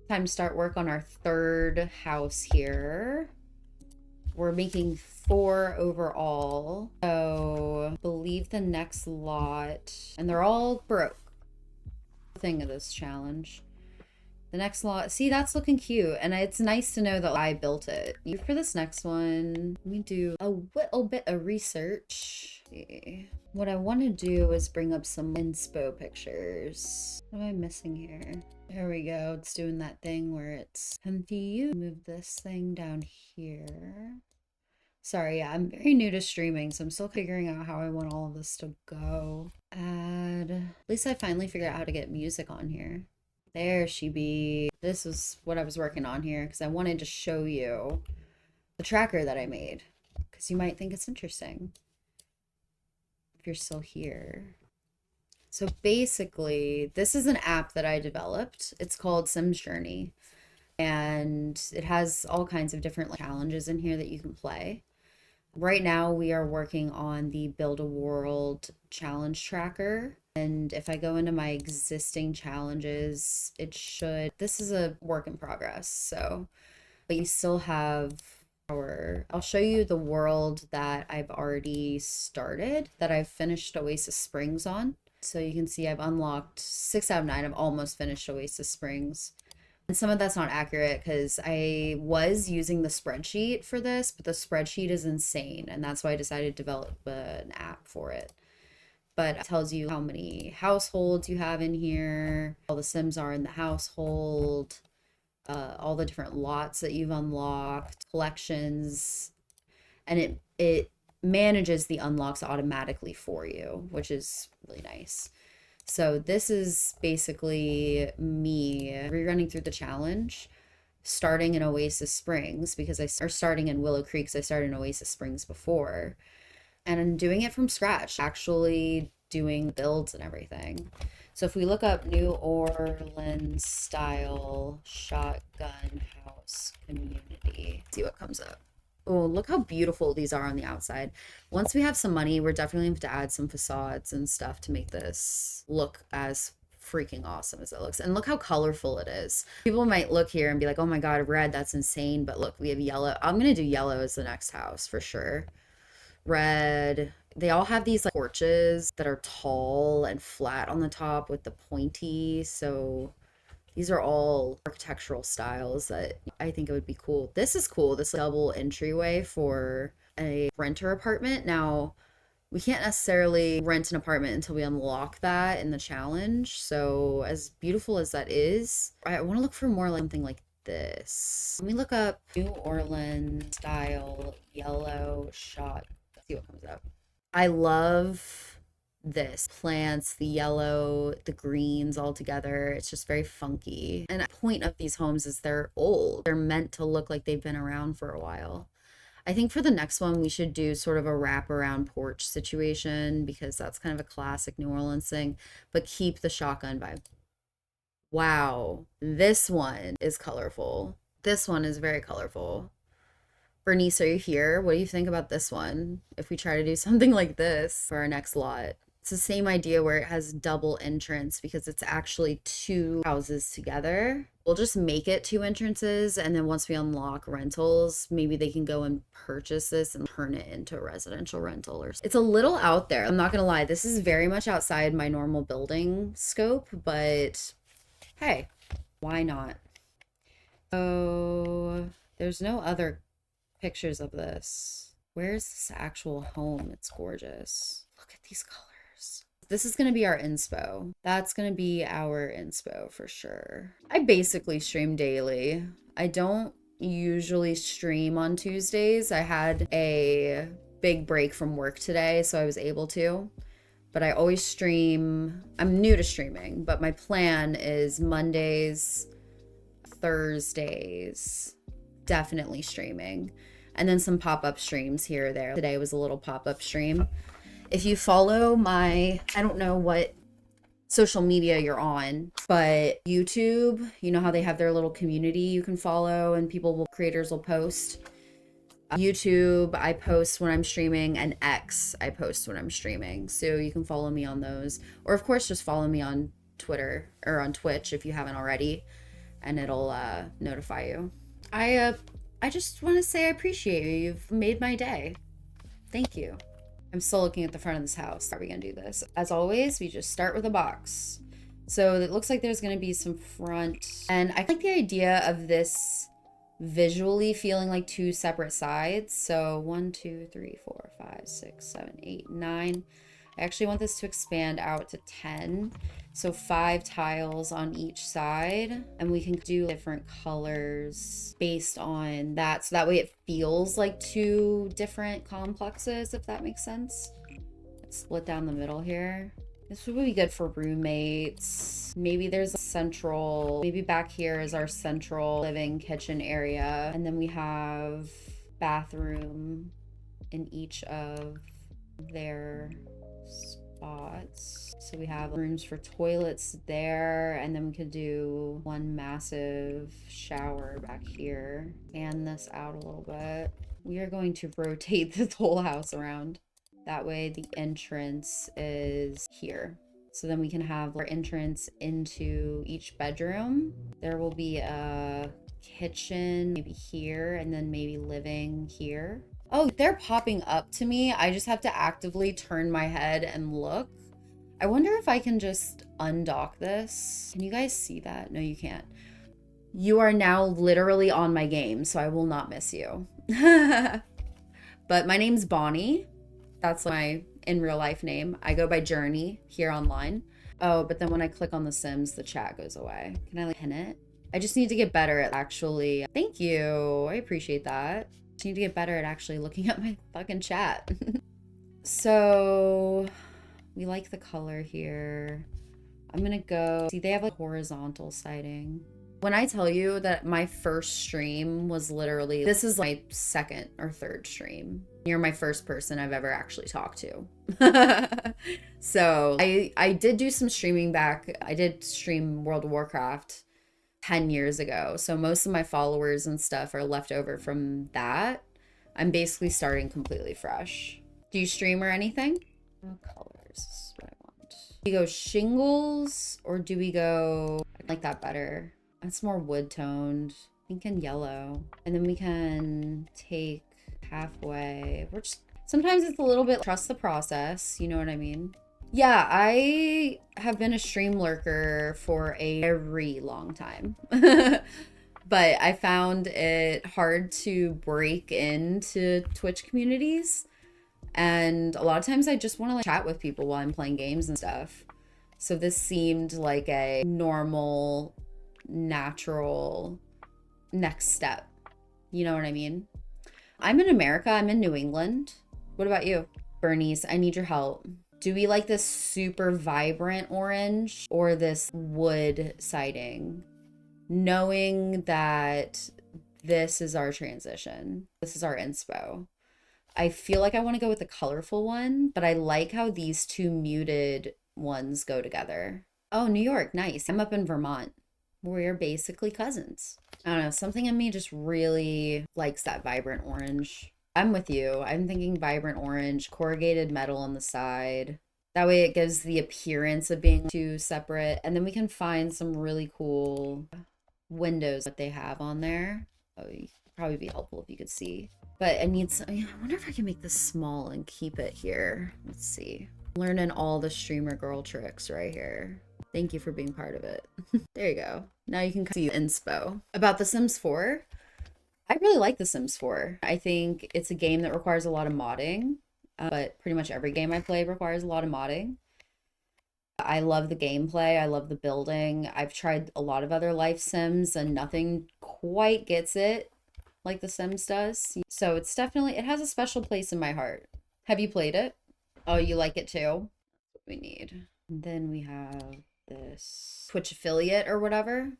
Time to start work on our third house here. We're making 4 overall. So I believe the next lot, and they're all broke. Thing of this challenge. The next lot, see, that's looking cute, and it's nice to know that I built it. For this next one, let me do a little bit of research. What I want to do is bring up some inspo pictures. What am I missing here? There we go. It's doing that thing where it's empty. Move this thing down here. Sorry, yeah, I'm very new to streaming, so I'm still figuring out how I want all of this to go. Add. At least I finally figured out how to get music on here. There she be. This is what I was working on here because I wanted to show you the tracker that I made because you might think it's interesting if you're still here. So basically, this is an app that I developed. It's called Sims Journey, and it has all kinds of different challenges in here that you can play. Right now, we are working on the Build a World challenge tracker. And if I go into my existing challenges, it should, this is a work in progress. So, but you still have I'll show you the world that I've already started, that I've finished Oasis Springs on. So you can see I've unlocked 6 out of 9. I've almost finished Oasis Springs. And some of that's not accurate because I was using the spreadsheet for this, but the spreadsheet is insane. And that's why I decided to develop an app for it. But it tells you how many households you have in here, all the Sims are in the household, all the different lots that you've unlocked, collections, and it manages the unlocks automatically for you, which is really nice. So this is basically me rerunning through the challenge, starting in Oasis Springs because starting in Willow Creek because I started in Oasis Springs before. And I'm doing it from scratch, actually doing builds and everything. So if we look up New Orleans style shotgun house community, see what comes up. Oh, look how beautiful these are on the outside. Once we have some money, we're definitely going to have to add some facades and stuff to make this look as freaking awesome as it looks. And look how colorful it is. People might look here and be like, oh my God, red, that's insane. But look, we have yellow. I'm going to do yellow as the next house for sure. Red. They all have these like porches that are tall and flat on the top with the pointy. So these are all architectural styles that I think it would be cool. This is cool. This double entryway for a renter apartment. Now, we can't necessarily rent an apartment until we unlock that in the challenge. So as beautiful as that is, I want to look for more like something like this. Let me look up New Orleans style yellow shot. Let's see what comes up. I love this plants, the yellow, the greens all together. It's just very funky. And the point of these homes is they're old. They're meant to look like they've been around for a while. I think for the next one, we should do sort of a wraparound porch situation because that's kind of a classic New Orleans thing, but keep the shotgun vibe. Wow, this one is colorful. This one is very colorful. Bernice, are you here? What do you think about this one? If we try to do something like this for our next lot. It's the same idea where it has double entrance because it's actually 2 houses together. We'll just make it 2 entrances, and then once we unlock rentals, maybe they can go and purchase this and turn it into a residential rental. Or it's a little out there. I'm not gonna lie, this is very much outside my normal building scope, but hey, why not? So there's no other pictures of this. Where's this actual home? It's gorgeous. Look at these colors. This is going to be our inspo. That's going to be our inspo for sure. I basically stream daily. I don't usually stream on Tuesdays. I had a big break from work today, so I was able to. But I always stream. I'm new to streaming, but my plan is Mondays, Thursdays, definitely streaming. And then some pop-up streams here or there. Today was a little pop-up stream. If you follow my, I don't know what social media you're on, but YouTube, you know how they have their little community you can follow and creators will post. YouTube, I post when I'm streaming, and X, I post when I'm streaming. So you can follow me on those. Or of course, just follow me on Twitter or on Twitch if you haven't already. and it'll notify you. I just want to say I appreciate you. You've made my day. Thank you. I'm still looking at the front of this house. How are we gonna do this? As always, we just start with a box. So it looks like there's gonna be some front, and I like the idea of this visually feeling like two separate sides. So 1, 2, 3, 4, 5, 6, 7, 8, 9. I actually want this to expand out to 10. So 5 tiles on each side, and we can do different colors based on that. So that way it feels like 2 different complexes, if that makes sense. Let's split down the middle here. This would be good for roommates. Maybe there's a central, maybe back here is our central living kitchen area. And then we have bathroom in each of their spots. So we have rooms for toilets there, and then we could do one massive shower back here. Fan this out a little bit. We are going to rotate this whole house around. That way the entrance is here. So then we can have our entrance into each bedroom. There will be a kitchen maybe here, and then maybe living here. Oh, they're popping up to me. I just have to actively turn my head and look. I wonder if I can just undock this. Can you guys see that? No, you can't. You are now literally on my game, so I will not miss you. But my name's Bonnie. That's my in real life name. I go by Journey here online. Oh, but then when I click on The Sims, the chat goes away. Can I like pin it? I just need to get better at actually, thank you. I appreciate that. Just need to get better at actually looking at my fucking chat. So we like the color here. I'm gonna go, see they have a horizontal siding. When I tell you that my first stream was literally, this is my second or third stream. You're my first person I've ever actually talked to. So I did do some streaming back. I did stream World of Warcraft 10 years ago. So most of my followers and stuff are left over from that. I'm basically starting completely fresh. Do you stream or anything? Colors is what I want. Do we go shingles or do we go, I like that better. It's more wood toned, pink and yellow. And then we can take halfway. We're just, sometimes it's a little bit trust the process, you know what I mean? Yeah, I have been a stream lurker for a very long time. But I found it hard to break into Twitch communities. And a lot of times I just want to like chat with people while I'm playing games and stuff. So this seemed like a normal, natural next step. You know what I mean? I'm in America. I'm in New England. What about you? Bernice, I need your help. Do we like this super vibrant orange or this wood siding? Knowing that this is our transition. This is our inspo. I feel like I want to go with the colorful one, but I like how these two muted ones go together. Oh, New York, nice. I'm up in Vermont. We're basically cousins. I don't know, something in me just really likes that vibrant orange. I'm with you. I'm thinking vibrant orange, corrugated metal on the side. That way it gives the appearance of being two separate. And then we can find some really cool windows that they have on there. Oh, it'd probably be helpful if you could see. But I need some, I wonder if I can make this small and keep it here. Let's see. Learning all the streamer girl tricks right here. Thank you for being part of it. There you go. Now you can see inspo. About The Sims 4, I really like The Sims 4. I think it's a game that requires a lot of modding, but pretty much every game I play requires a lot of modding. I love the gameplay. I love the building. I've tried a lot of other life sims and nothing quite gets it like The Sims does. So it's definitely, it has a special place in my heart. Have you played it? Oh, you like it too? That's what we need. And then we have this Twitch affiliate or whatever.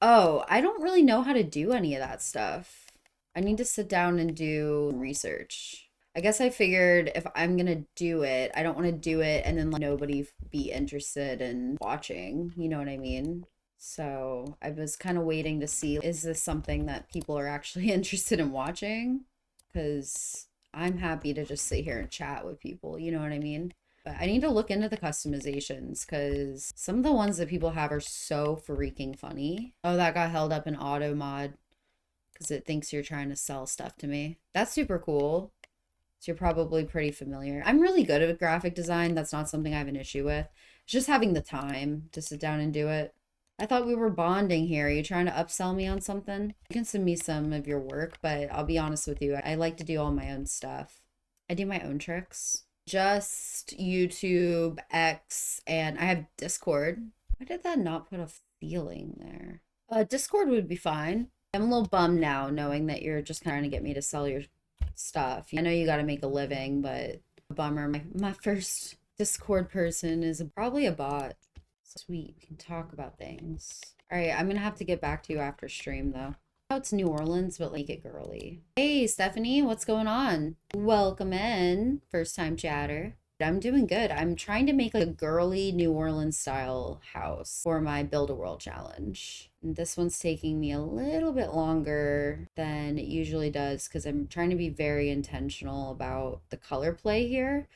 Oh, I don't really know how to do any of that stuff. I need to sit down and do research. I guess I figured if I'm gonna do it, I don't want to do it and then like nobody be interested in watching, you know what I mean? So I was kind of waiting to see, is this something that people are actually interested in watching? Because I'm happy to just sit here and chat with people, you know what I mean? But I need to look into the customizations because some of the ones that people have are so freaking funny. Oh, that got held up in auto mod because it thinks you're trying to sell stuff to me. That's super cool. So you're probably pretty familiar. I'm really good at graphic design. That's not something I have an issue with. It's just having the time to sit down and do it. I thought we were bonding here. Are you trying to upsell me on something? You can send me some of your work, but I'll be honest with you. I like to do all my own stuff. I do my own tricks. Just YouTube, X, and I have Discord. Why did that not put a feeling there? Discord would be fine. I'm a little bummed now knowing that you're just trying to get me to sell your stuff. I know you got to make a living, but bummer. My first Discord person is probably a bot. Sweet, we can talk about things. All right, I'm gonna have to get back to you after stream though. Oh, it's New Orleans, but make it girly. Hey, Stephanie, what's going on? Welcome in, first time chatter. I'm doing good. I'm trying to make a girly New Orleans style house for my Build a World challenge. And this one's taking me a little bit longer than it usually does because I'm trying to be very intentional about the color play here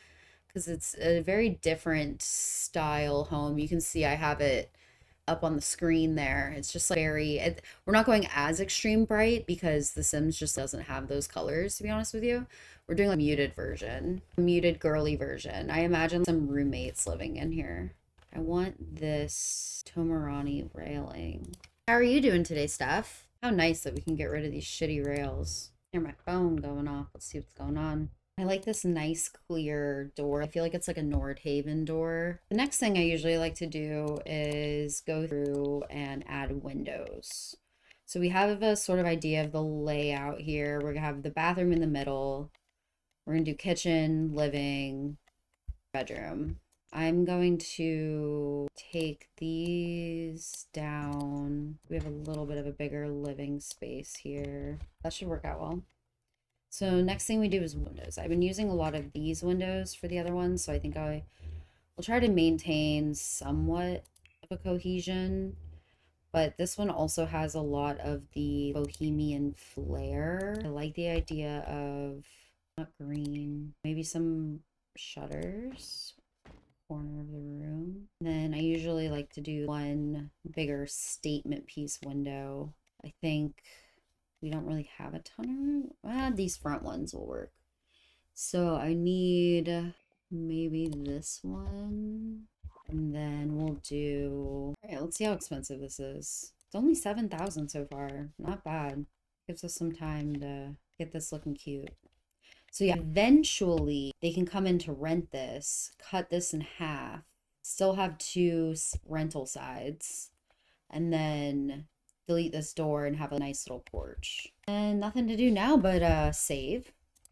because it's a very different style home. You can see I have it up on the screen there. It's just like we're not going as extreme bright because The Sims just doesn't have those colors, to be honest with you. We're doing a muted version, a muted girly version. I imagine some roommates living in here. I want this Tomarani railing. How are you doing today, Steph? How nice that we can get rid of these shitty rails. Hear my phone going off. Let's see what's going on. I like this nice clear door. I feel like it's like a Nordhaven door. The next thing I usually like to do is go through and add windows. So we have a sort of idea of the layout here. We're gonna have the bathroom in the middle. We're gonna do kitchen, living, bedroom. I'm going to take these down. We have a little bit of a bigger living space here. That should work out well. So next thing we do is windows. I've been using a lot of these windows for the other ones, so I think I will try to maintain somewhat of a cohesion. But this one also has a lot of the bohemian flair. I like the idea of not green, maybe some shutters, corner of the room. Then I usually like to do one bigger statement piece window. I think we don't really have a ton of these front ones will work. So I need maybe this one. And then we'll do... All right, let's see how expensive this is. It's only 7,000 so far. Not bad. Gives us some time to get this looking cute. So yeah, eventually they can come in to rent this, cut this in half, still have 2 rental sides, and then delete this door and have a nice little porch. And nothing to do now but save.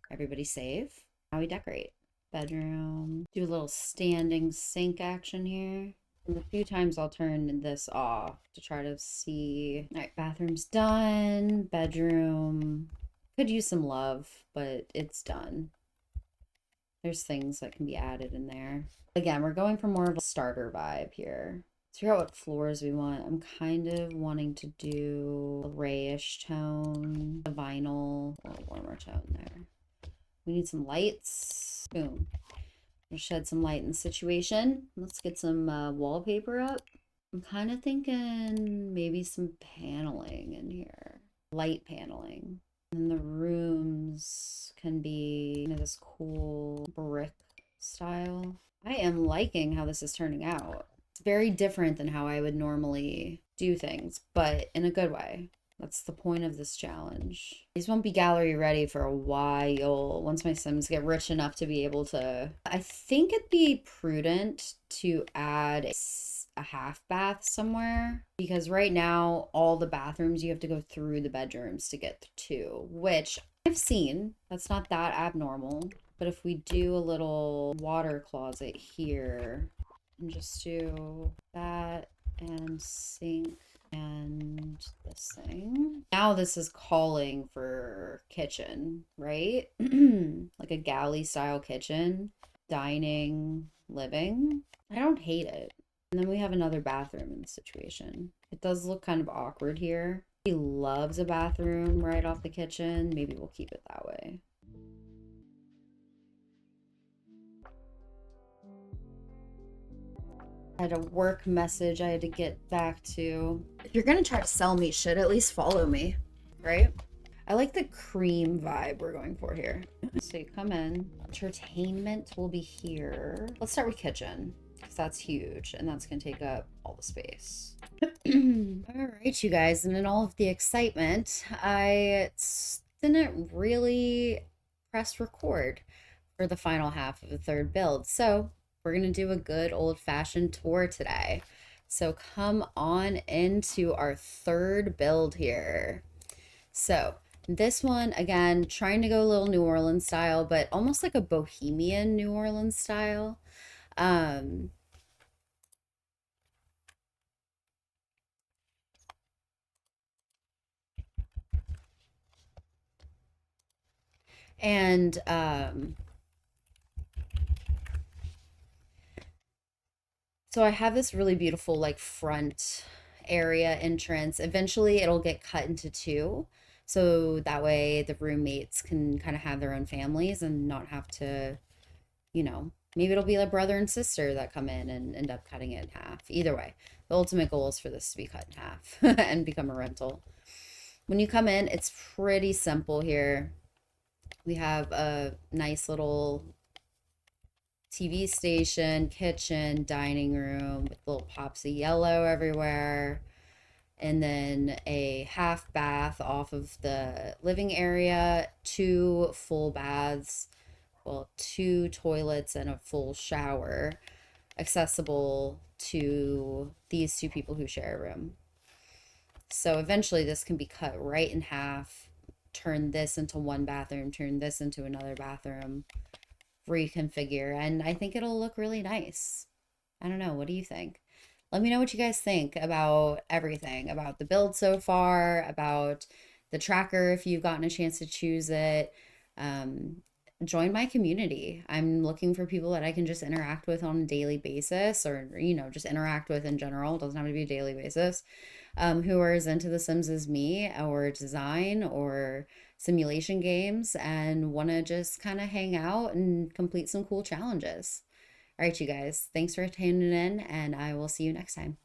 Everybody save. Now we decorate. Bedroom. Do a little standing sink action here. And a few times I'll turn this off to try to see. All right, bathroom's done. Bedroom. Could use some love, but it's done. There's things that can be added in there. Again, we're going for more of a starter vibe here. Let's figure out what floors we want. I'm kind of wanting to do a grayish tone, a vinyl, or a warmer tone there. We need some lights. Boom. We'll shed some light in the situation. Let's get some wallpaper up. I'm kind of thinking maybe some paneling in here. Light paneling. And the rooms can be this cool brick style. I am liking how this is turning out. It's very different than how I would normally do things, but in a good way. That's the point of this challenge. These won't be gallery ready for a while once my Sims get rich enough to be able to... I think it'd be prudent to add a half bath somewhere, because right now all the bathrooms you have to go through the bedrooms to get to, which I've seen. That's not that abnormal. But if we do a little water closet here and just do that and sink and this thing. Now this is calling for kitchen, right? Like a galley style kitchen, dining, living. I don't hate it. And then we have another bathroom in the situation. It does look kind of awkward here. He loves a bathroom right off the kitchen. Maybe we'll keep it that way. I had a work message I had to get back to. If you're gonna try to sell me shit, at least follow me, right? I like the cream vibe we're going for here. So you come in, entertainment will be here. Let's start with kitchen, because that's huge and that's gonna take up all the space. All right, you guys, and in all of the excitement, I didn't really press record for the final half of the third build. So we're gonna do a good old-fashioned tour today. So come on into our third build here. So this one, again, trying to go a little New Orleans style, but almost like a bohemian New Orleans style. Um, and so I have this really beautiful like front area entrance. Eventually it'll get cut into two. So that way the roommates can kind of have their own families and not have to, you know, maybe it'll be a brother and sister that come in and end up cutting it in half. Either way, the ultimate goal is for this to be cut in half and become a rental. When you come in, it's pretty simple here. We have a nice little TV station, kitchen, dining room with little pops of yellow everywhere. And then a half bath off of the living area, two full baths, well, two toilets and a full shower accessible to these two people who share a room. So eventually this can be cut right in half, turn this into one bathroom, turn this into another bathroom, reconfigure, and I think it'll look really nice. I don't know. What do you think? Let me know what you guys think about everything, about the build so far, about the tracker if you've gotten a chance to choose it. Um, Join my community. I'm looking for people that I can just interact with on a daily basis or, you know, just interact with in general. It doesn't have to be a daily basis. Who are as into The Sims as me or design or simulation games and want to just kind of hang out and complete some cool challenges. All right, you guys, thanks for tuning in, and I will see you next time.